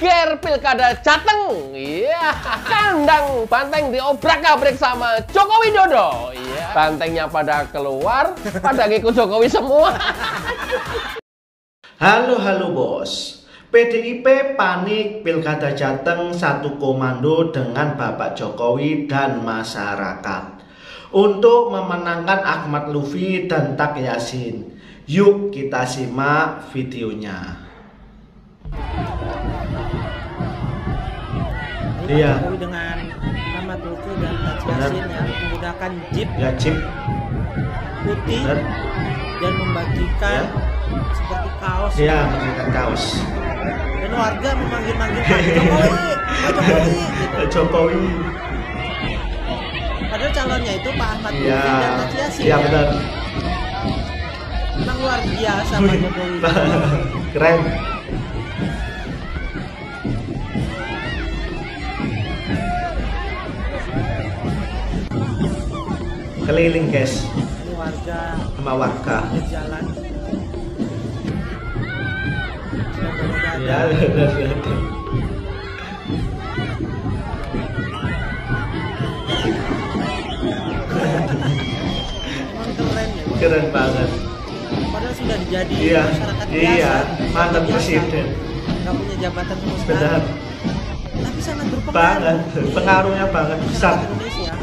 Geger pilkada Jateng, iya. Kandang banteng diobrak-abrik sama Joko Widodo, iya. Bantengnya pada keluar, pada ngikut Jokowi semua. Halo bos. PDIP panik pilkada Jateng satu komando dengan Bapak Jokowi dan masyarakat untuk memenangkan Ahmad Lutfi dan Tak Yasin. Yuk kita simak videonya. Iya. Jokowi dengan Ahmad Lutfi dan Tak Yasin yang menggunakan jeep, jeep putih. bener. Dan membagikan seperti kaos. Iya, memberikan kaos. Dan warga memanggil-manggil Pak Jokowi, Pak Jokowi, gitu. Jokowi. Padahal calonnya itu Pak Ahmad Lutfi dan Tak Yasin. Iya benar. Memang luar biasa Pak Jokowi. Keren. Keliling guys. Ini warga Sama warga. jalan. Ya, Emang keren ya. keren banget. Padahal sudah jadi Iya, masyarakat biasa. iya, mantan biasa. presiden. Nggak punya jabatan sama sekali. Benar. Tapi sangat berpengaruh. Banget, pengaruhnya banget besar. Indonesia.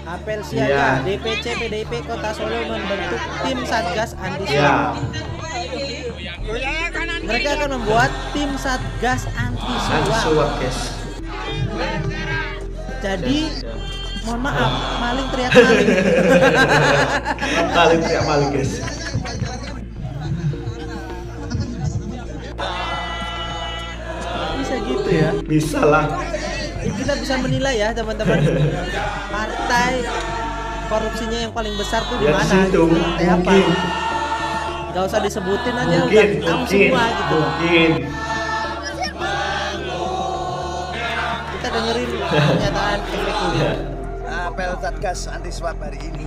Apel siaga, Iya. DPC PDIP Kota Solo membentuk tim Satgas Anti Suap. Ya, Mereka akan membuat tim Satgas Anti anti Suap. suap guys. Jadi, mohon maaf, maling teriak maling. Paling tidak malu guys. Bisa gitu ya. Bisa lah. Kita bisa menilai ya teman-teman. Partai korupsinya yang paling besar tuh di Ya mana? situ Partai apa? mungkin. Gak usah disebutin aja, Mungkin, udah tahu mungkin, semua gitu. mungkin. Kita dengerin pernyataan Jokowi. Apel Satgas Anti Suap hari ini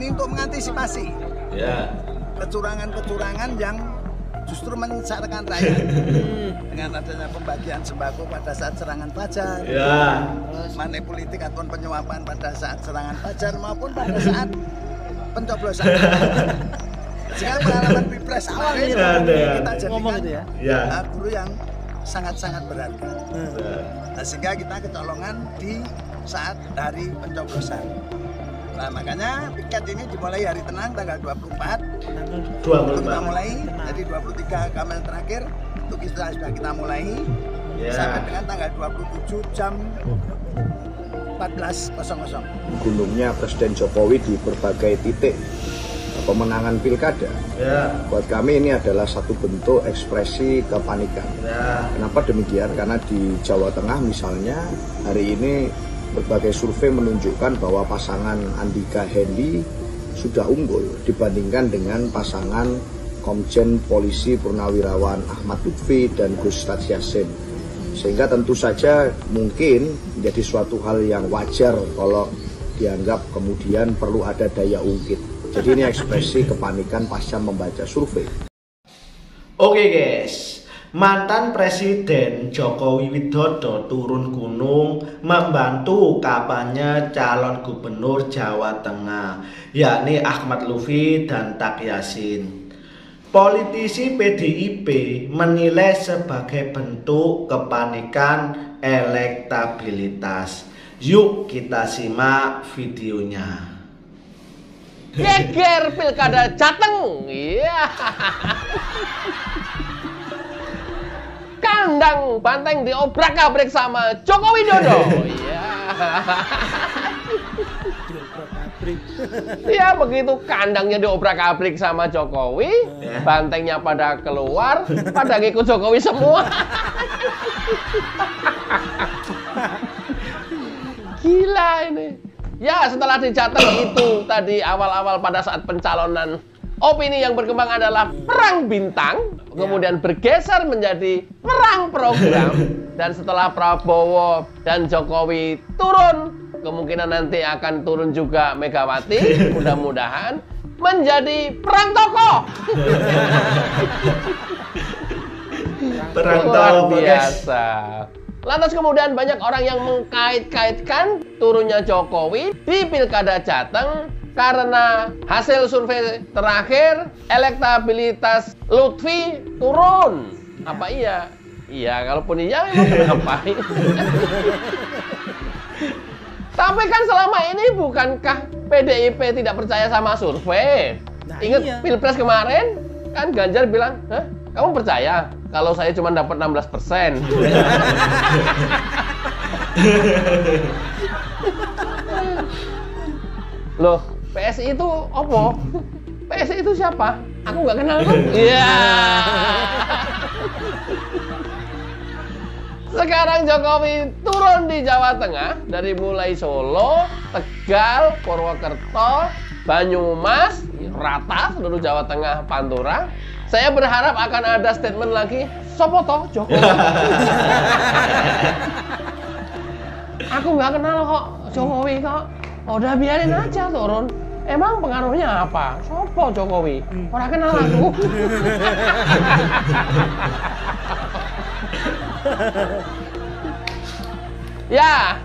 untuk mengantisipasi Ya, kecurangan-kecurangan yang justru menyengsarakan rakyat dengan adanya pembagian sembako pada saat serangan fajar, ya. money politik ataupun penyuapan pada saat serangan fajar maupun pada saat pencoblosan. Sekarang pengalaman Pilpres awal ini kita Ngomong jadikan itu ya. Ya. guru yang sangat-sangat berharga. Nah, sehingga kita kecolongan di saat hari pencoblosan. Nah, makanya piket ini dimulai hari tenang tanggal 24. Untuk kita mulai, jadi 23 Kamis terakhir untuk kita sudah kita mulai sampai dengan tanggal 27 jam 14.00. Gunungnya Presiden Jokowi di berbagai titik pemenangan pilkada. Ya. Buat kami ini adalah satu bentuk ekspresi kepanikan. Ya. Kenapa demikian? Karena di Jawa Tengah misalnya hari ini berbagai survei menunjukkan bahwa pasangan Andika Hendy sudah unggul dibandingkan dengan pasangan Komjen Polisi Purnawirawan Ahmad Lutfi dan Gus Tak Yasin. Sehingga tentu saja mungkin menjadi suatu hal yang wajar kalau dianggap kemudian perlu ada daya ungkit. Jadi ini ekspresi kepanikan pasca membaca survei. Oke guys, mantan Presiden Joko Widodo turun gunung membantu kampanye calon gubernur Jawa Tengah, yakni Ahmad Lutfi dan Tak Yasin. Politisi PDIP menilai sebagai bentuk kepanikan elektabilitas. Yuk kita simak videonya. Geger pilkada Jateng, iya. Kandang banteng diobrak-abrik sama Joko Widodo, iya. Ya begitu kandangnya diobrak-abrik sama Jokowi, bantengnya pada keluar, pada ngikut Jokowi semua. Gila ini. Ya setelah di Jateng itu tadi awal-awal pada saat pencalonan, opini yang berkembang adalah perang bintang, kemudian bergeser menjadi perang program. Dan setelah Prabowo dan Jokowi turun kemungkinan nanti akan turun juga Megawati, mudah-mudahan menjadi perang tokoh. Perang Luar tokoh, guys. biasa. Lantas kemudian banyak orang yang mengkait-kaitkan turunnya Jokowi di Pilkada Jateng karena hasil survei terakhir elektabilitas Lutfi turun. Apa iya? Iya, kalaupun iya memang kenapa? Tapi kan selama ini bukankah PDIP tidak percaya sama survei? Nah, Ingat iya. Pilpres kemarin kan Ganjar bilang, "Hah? Kamu percaya kalau saya cuma dapat 16%?" Loh, PSI itu opo? PSI itu siapa? Aku nggak kenal kan? Iya. Sekarang Jokowi turun di Jawa Tengah dari mulai Solo, Tegal, Purwokerto, Banyumas, rata seluruh Jawa Tengah, Pantura. Saya berharap akan ada statement lagi, sopo toh Jokowi. Aku nggak kenal kok Jokowi kok. Udah biarin aja turun. Emang pengaruhnya apa? Sopo Jokowi? Orang kenal aku. Ya,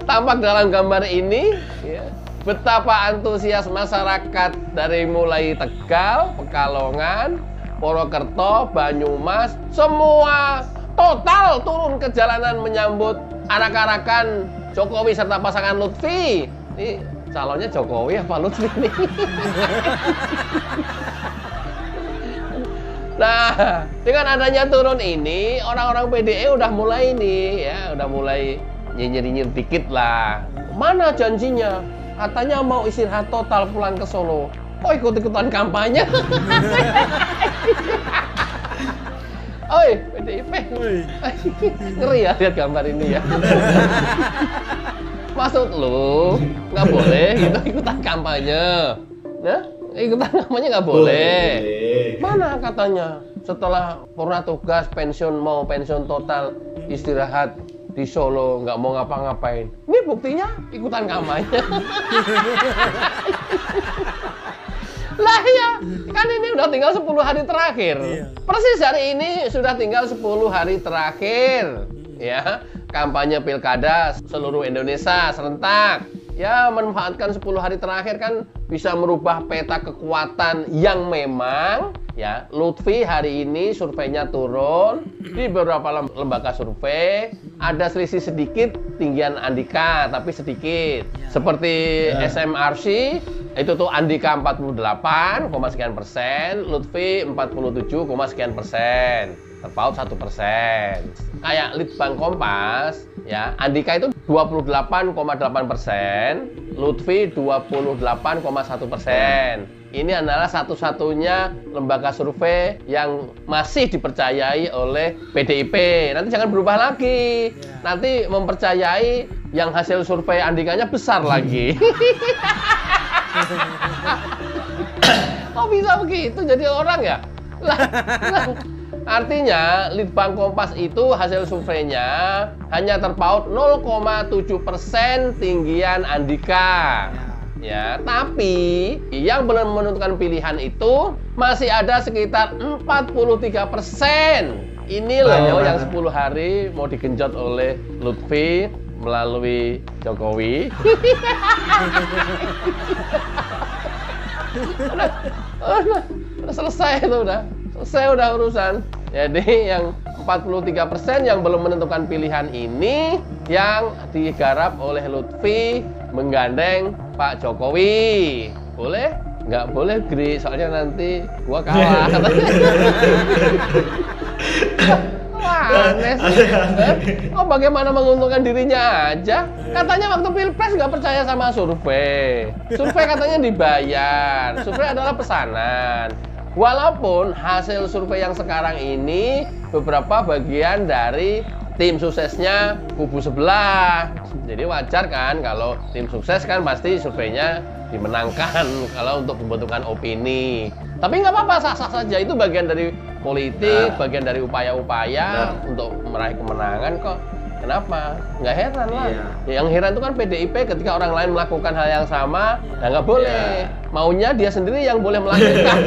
tampak dalam gambar ini ya, betapa antusias masyarakat dari mulai Tegal, Pekalongan, Purwokerto, Banyumas, semua total turun ke jalanan menyambut arak-arakan Jokowi serta pasangan Lutfi. Ini calonnya Jokowi apa Lutfi nih? Nah, dengan adanya turun ini, orang-orang PDI udah mulai nih, ya, udah mulai nyinyir-nyinyir dikit lah. Mana janjinya? Katanya mau istirahat total pulang ke Solo. Kok ikut-ikutan kampanye? Oi, PDIP. Ngeri ya lihat gambar ini ya. Maksud lu nggak boleh gitu ikutan kampanye? Nah, ikutan kampanye nggak boleh. Mana katanya setelah purna tugas pensiun mau pensiun total istirahat di Solo nggak mau ngapa-ngapain. Ini buktinya ikutan kampanye. Lah ya, kan ini udah tinggal 10 hari terakhir. Persis hari ini sudah tinggal 10 hari terakhir. Ya, kampanye pilkada seluruh Indonesia serentak. Ya, manfaatkan 10 hari terakhir kan bisa merubah peta kekuatan yang memang ya Lutfi hari ini surveinya turun di beberapa lembaga survei ada selisih sedikit tinggian Andika tapi sedikit seperti SMRC itu tuh Andika 48, sekian persen, Lutfi 47, sekian persen, terpaut 1%. Kayak Litbang Kompas ya Andika itu 28,8%, Lutfi 28,1%. Ini adalah satu-satunya lembaga survei yang masih dipercayai oleh PDIP. Nanti jangan berubah lagi. Nanti mempercayai yang hasil survei Andikanya besar lagi. Kok bisa begitu jadi orang ya? Lah. Artinya Litbang Kompas itu hasil surveinya hanya terpaut 0,7% tinggian Andika. Ya, tapi yang belum menentukan pilihan itu masih ada sekitar 43%. Ini loh yang 10 hari mau digenjot oleh Lutfi melalui Jokowi. Udah selesai itu selesai urusan. Jadi yang 43% yang belum menentukan pilihan ini yang digarap oleh Lutfi menggandeng Pak Jokowi. Boleh? Nggak boleh, Gri, soalnya nanti gua kalah. Wah, aneh sih. Oh, bagaimana menguntungkan dirinya aja? Katanya waktu Pilpres nggak percaya sama survei. Survei katanya dibayar. Survei adalah pesanan. Walaupun hasil survei yang sekarang ini beberapa bagian dari tim suksesnya kubu sebelah. Jadi wajar kan kalau tim sukses kan pasti surveinya dimenangkan kalau untuk pembentukan opini. Tapi nggak apa-apa, sah-sah saja. Itu bagian dari politik, bagian dari upaya-upaya untuk meraih kemenangan kok. Kenapa? Nggak heran lah. Iya. Yang heran itu kan PDIP ketika orang lain melakukan hal yang sama, ya nggak boleh. Maunya dia sendiri yang boleh melakukan.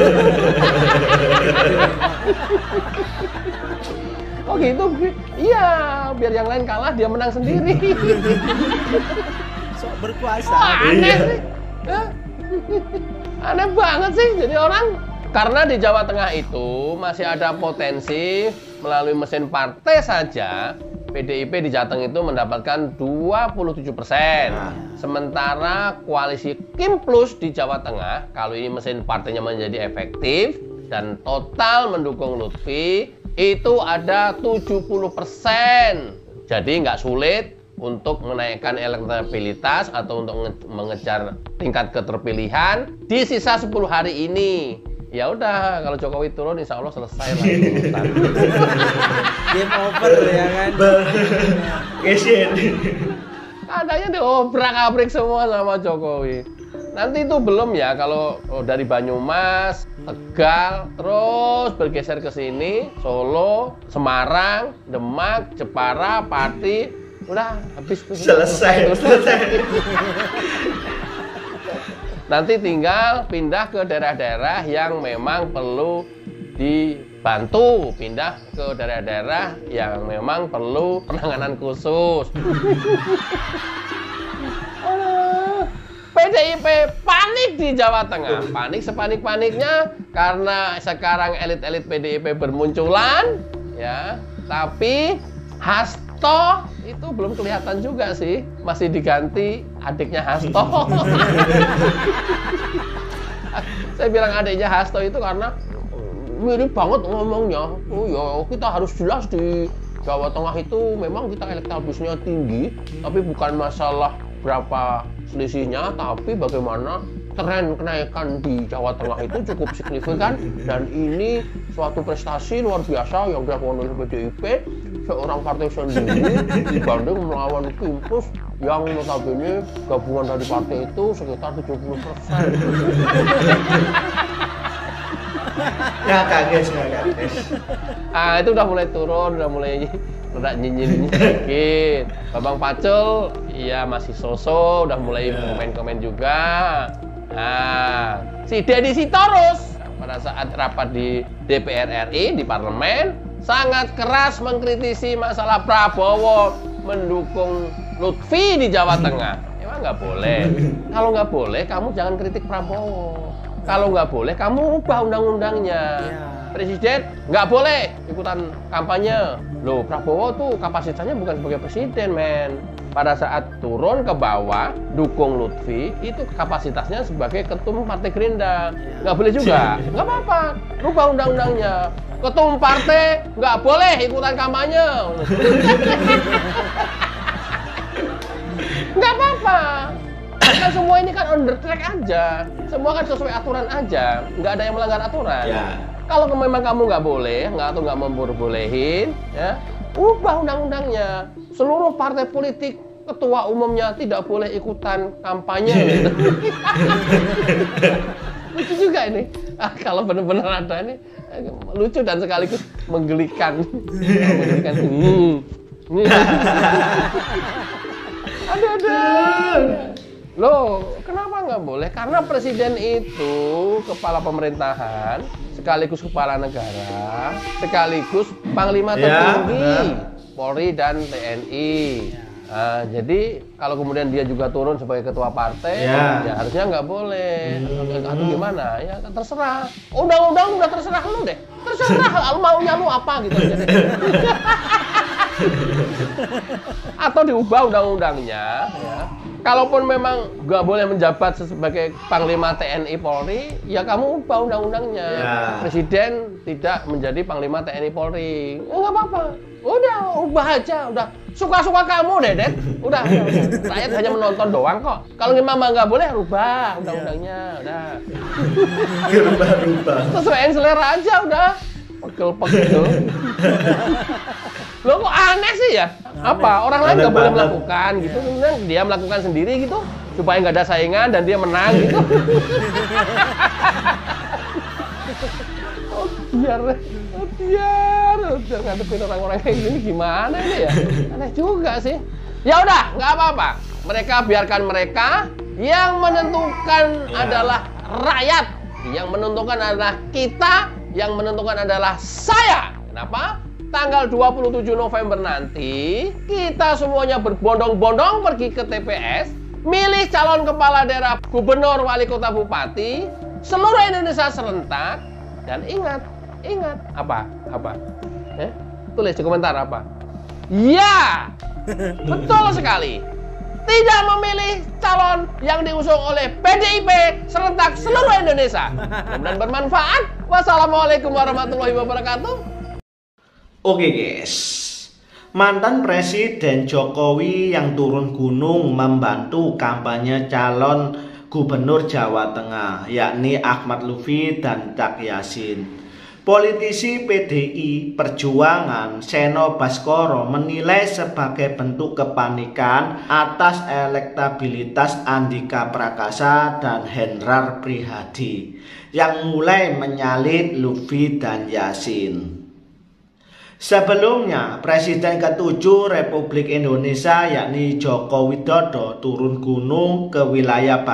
Oh gitu? Iya, biar yang lain kalah, dia menang sendiri. Sok berkuasa. Wah, aneh sih. Hah? Aneh banget sih jadi orang. Karena di Jawa Tengah itu masih ada potensi melalui mesin partai saja PDIP di Jateng itu mendapatkan 27%. Sementara koalisi Kim Plus di Jawa Tengah, kalau ini mesin partainya menjadi efektif dan total mendukung Lutfi, itu ada 70%. Jadi nggak sulit untuk menaikkan elektabilitas atau untuk mengejar tingkat keterpilihan di sisa 10 hari ini. Ya udah, kalau Jokowi turun insya Allah selesai lah urusan. Game over ya kan. Kesian. Katanya diobrak-abrik semua sama Jokowi. Nanti itu belum ya kalau dari Banyumas, Tegal, terus bergeser ke sini, Solo, Semarang, Demak, Jepara, Pati, udah habis tuh. Selesai. Nanti tinggal pindah ke daerah-daerah yang memang perlu dibantu, pindah ke daerah-daerah yang memang perlu penanganan khusus. PDIP panik di Jawa Tengah, panik sepanik-paniknya karena sekarang elit-elit PDIP bermunculan, ya. Tapi Hasto itu belum kelihatan juga sih, masih diganti adiknya Hasto. Saya bilang adiknya Hasto itu karena mirip banget ngomongnya. Oh ya, kita harus jelas di Jawa Tengah itu memang kita elektabilitasnya tinggi, tapi bukan masalah berapa selisihnya, tapi bagaimana tren kenaikan di Jawa Tengah itu cukup signifikan dan ini suatu prestasi luar biasa yang dilakukan oleh PDIP seorang partai sendiri dibanding melawan Kim Plus yang notabene gabungan dari partai itu sekitar 70%. Nggak kaget. Itu udah mulai turun, udah mulai udah nyinyir sedikit. Babang Pacul, iya masih so-so, udah mulai komen-komen juga. Nah, si Deddy Sitorus pada saat rapat di DPR RI di parlemen sangat keras mengkritisi masalah Prabowo mendukung Lutfi di Jawa Tengah. Emang nggak boleh? Kalau nggak boleh, kamu jangan kritik Prabowo. Kalau nggak boleh, kamu ubah undang-undangnya. Presiden nggak boleh ikutan kampanye. Loh, Prabowo tuh kapasitasnya bukan sebagai presiden, men. Pada saat turun ke bawah, dukung Lutfi, itu kapasitasnya sebagai ketum Partai Gerindra. Nggak boleh juga. Nggak apa-apa, rubah undang-undangnya. Ketum partai nggak boleh ikutan kampanye. Nggak apa-apa. Kan semua ini kan on the track aja. Semua kan sesuai aturan aja. Nggak ada yang melanggar aturan. Kalau memang kamu nggak boleh, atau nggak memperbolehin, ya, ubah undang-undangnya. Seluruh partai politik, ketua umumnya tidak boleh ikutan kampanye. Lucu juga ini. Kalau benar-benar ada ini, lucu dan sekaligus menggelikan. Aduh. Loh, kenapa nggak boleh? Karena presiden itu kepala pemerintahan, sekaligus kepala negara, sekaligus panglima tertinggi Polri dan TNI. Nah, jadi kalau kemudian dia juga turun sebagai ketua partai, ya harusnya nggak boleh. Atau gimana? Ya terserah. Undang-undang udah terserah lu deh. Terserah maunya lu apa gitu. Atau diubah undang-undangnya, ya. Kalaupun memang nggak boleh menjabat sebagai Panglima TNI Polri, ya kamu ubah undang-undangnya. Presiden tidak menjadi Panglima TNI Polri. Nggak apa-apa. Udah, ubah aja. Udah, suka-suka kamu, Dedet. Udah. Rakyat hanya menonton doang kok. Kalau mama nggak boleh, rubah undang-undangnya. Udah. Rubah. Sesuaiin selera aja, udah. Pegel-pegel. Loh kok aneh sih ya? Apa? Orang lain nggak boleh melakukan gitu, kemudian dia melakukan sendiri gitu supaya nggak ada saingan dan dia menang gitu. Biar udah ngadepin orang-orang kayak gini gimana ini ya? Aneh juga sih. Ya udah, nggak apa-apa. Mereka biarkan mereka. Yang menentukan adalah rakyat. Yang menentukan adalah kita. Yang menentukan adalah saya. Kenapa? Tanggal 27 November nanti kita semuanya berbondong-bondong pergi ke TPS, milih calon kepala daerah, gubernur, wali kota, bupati, seluruh Indonesia serentak. Dan ingat apa? Tulis di komentar apa? Ya, betul sekali. Tidak memilih calon yang diusung oleh PDIP serentak seluruh Indonesia. Mudah-mudahan bermanfaat. Wassalamualaikum warahmatullahi wabarakatuh. Oke guys, mantan Presiden Jokowi yang turun gunung membantu kampanye calon Gubernur Jawa Tengah, yakni Ahmad Lutfi dan Cak Yasin. Politisi PDI Perjuangan Seno Baskoro menilai sebagai bentuk kepanikan atas elektabilitas Andika Prakasa dan Hendrar Prihadi yang mulai menyalip Lutfi dan Yasin. Sebelumnya, Presiden ke-7 Republik Indonesia yakni Joko Widodo turun gunung ke wilayah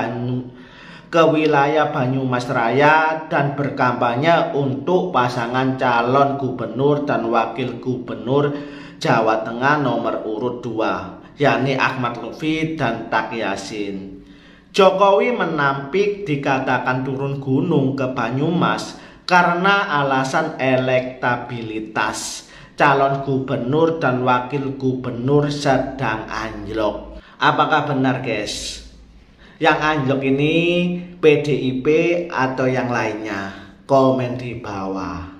Banyumas Raya dan berkampanye untuk pasangan calon gubernur dan wakil gubernur Jawa Tengah nomor urut 2, yakni Ahmad Lutfi dan Cak Yasin. Jokowi menampik dikatakan turun gunung ke Banyumas karena alasan elektabilitas calon gubernur dan wakil gubernur sedang anjlok. Apakah benar guys? Yang anjlok ini PDIP atau yang lainnya? Komen di bawah.